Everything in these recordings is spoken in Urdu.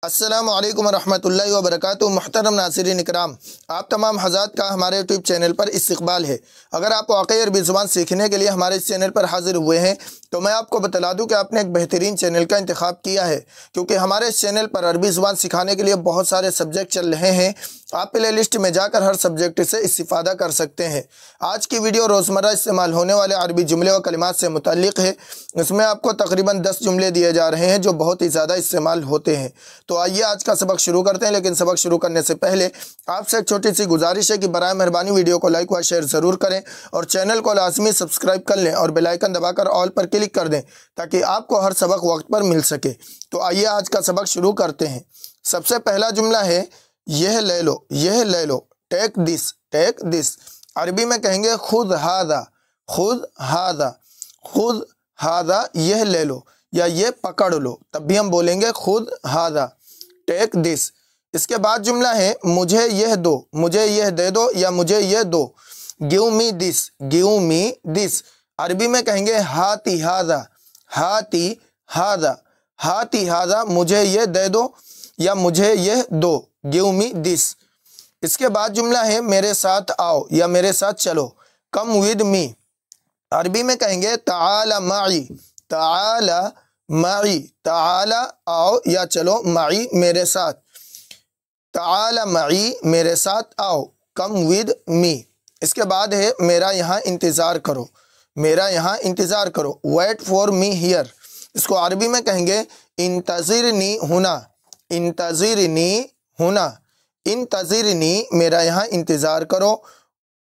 السلام علیکم ورحمۃ اللہ وبرکاتہ۔ محترم ناظرین اکرام، آپ تمام حضرات کا ہمارے یوٹیوب چینل پر استقبال ہے۔ اگر آپ واقعی عربی زبان سیکھنے کے لیے ہمارے اس چینل پر حاضر ہوئے ہیں تو میں آپ کو بتلا دوں کہ آپ نے ایک بہترین چینل کا انتخاب کیا ہے، کیونکہ ہمارے اس چینل پر عربی زبان سکھانے کے لیے بہت سارے سبجیکٹ چل رہے ہیں۔ آپ پلے لسٹ میں جا کر ہر سبجیکٹ سے استفادہ کر سکتے ہیں۔ آج کی ویڈیو روزمرہ استعمال ہونے والے عربی جملے و کلمات سے متعلق ہے۔ اس میں آپ کو تقریباً 10 جملے دیے جا رہے ہیں جو بہت ہی زیادہ استعمال ہوتے ہیں۔ تو آئیے آج کا سبق شروع کرتے ہیں، لیکن سبق شروع کرنے سے پہلے آپ سے ایک چھوٹی سی گزارش ہے کہ برائے مہربانی ویڈیو کو لائک و شیئر ضرور کریں اور چینل کو لازمی سبسکرائب کر لیں اور بیل آئیکن دبا کر آل پر کلک کر دیں تاکہ آپ کو ہر سبق وقت پر مل سکے۔ تو آئیے آج کا سبق شروع کرتے ہیں۔ سب سے پہلا جملہ ہے یہ لے لو، یہ لے لو، ٹیک دس، ٹیک دس۔ عربی میں کہیں گے خود ہاذا، خود ہاذا، خود ہاذا، یہ لے لو یا یہ پکڑ لو، تب بھی ہم بولیں گے خود ہاذا، ٹیک دس۔ اس کے بعد جملہ ہے مجھے یہ دو، مجھے یہ دے دو یا مجھے یہ دو، گیو می دس، گیو می دس۔ عربی میں کہیں گے ہاتی ہاذا، ہاتی ہاذا، ہاتی ہاذا، مجھے یہ دے دو یا مجھے یہ دو، گیو می دس۔ اس کے بعد جملہ ہے میرے ساتھ آؤ یا میرے ساتھ چلو، کم ود می۔ عربی میں کہیں گے تعال معی، تعال معی، تعال آؤ یا چلو، معی میرے ساتھ، تعال معی میرے ساتھ آؤ، کم ود می۔ اس کے بعد ہے میرا یہاں انتظار کرو، میرا یہاں انتظار کرو، ویٹ فار می ہیئر۔ اس کو عربی میں کہیں گے انتظرنی ہونا، انتظرنی ہونا، انتظرنی میرا یہاں انتظار کرو،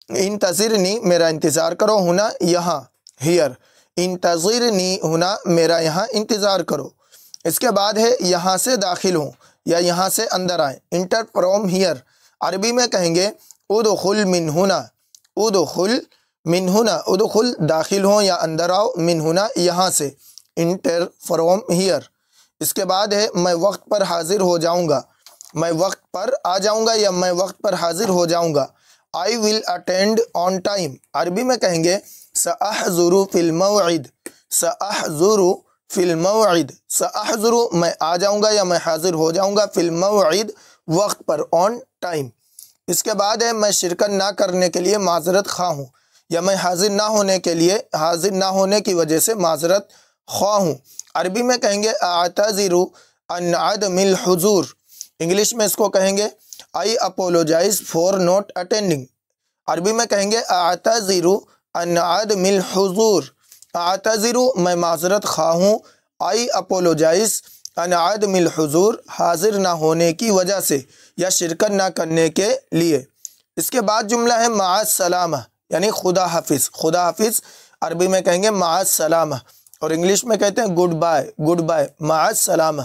انتظرنی میرا انتظار کرو، ہونا یہاں، ہیئر، انتظرنی ہونا میرا یہاں انتظار کرو۔ اس کے بعد ہے یہاں سے داخل ہوں یا یہاں سے اندر آئیں، انٹر فرام ہیئر۔ عربی میں کہیں گے ادخل من ہونا، ادخل من ہونا، ادخل داخل ہوں یا اندر آؤ، من ہونا یہاں سے، انٹر فرام ہیئر۔ اس کے بعد ہے میں وقت پر حاضر ہو جاؤں گا، میں وقت پر آ جاؤں گا یا میں وقت پر حاضر ہو جاؤں گا، I will attend on time۔ عربی میں کہیں گے سأحضر فی الموعد، سأحضر فی الموعد، سأحضر میں آ جاؤں گا یا میں حاضر ہو جاؤں گا، فی الموعد وقت پر، on time۔ اس کے بعد ہے میں شرکت نہ کرنے کے لیے معذرت خواہ ہوں یا میں حاضر نہ ہونے کے لیے، حاضر نہ ہونے کی وجہ سے معذرت خواہ ہوں۔ عربی میں کہیں گے اعتذر عن عدم الحضور۔ انگلش میں اس کو کہیں گے I apologize for not attending۔ عربی میں کہیں گے اعتذر عن عدم الحضور، اعتذر میں معذرت خواہ ہوں، I apologize عن عدم الحضور حاضر نہ ہونے کی وجہ سے یا شرکت نہ کرنے کے لیے۔ اس کے بعد جملہ ہے مع السلامہ یعنی خدا حافظ، خدا حافظ عربی میں کہیں گے مع السلامہ اور انگلش میں کہتے ہیں گڈ بائے، گڈ بائے، مع السلامہ۔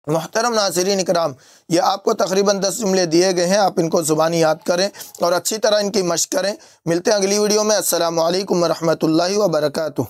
محترم ناظرین اکرام، یہ آپ کو تقریباً 10 جملے دیے گئے ہیں، آپ ان کو زبانی یاد کریں اور اچھی طرح ان کی مشق کریں۔ ملتے ہیں اگلی ویڈیو میں۔ السلام علیکم ورحمۃ اللہ وبرکاتہ۔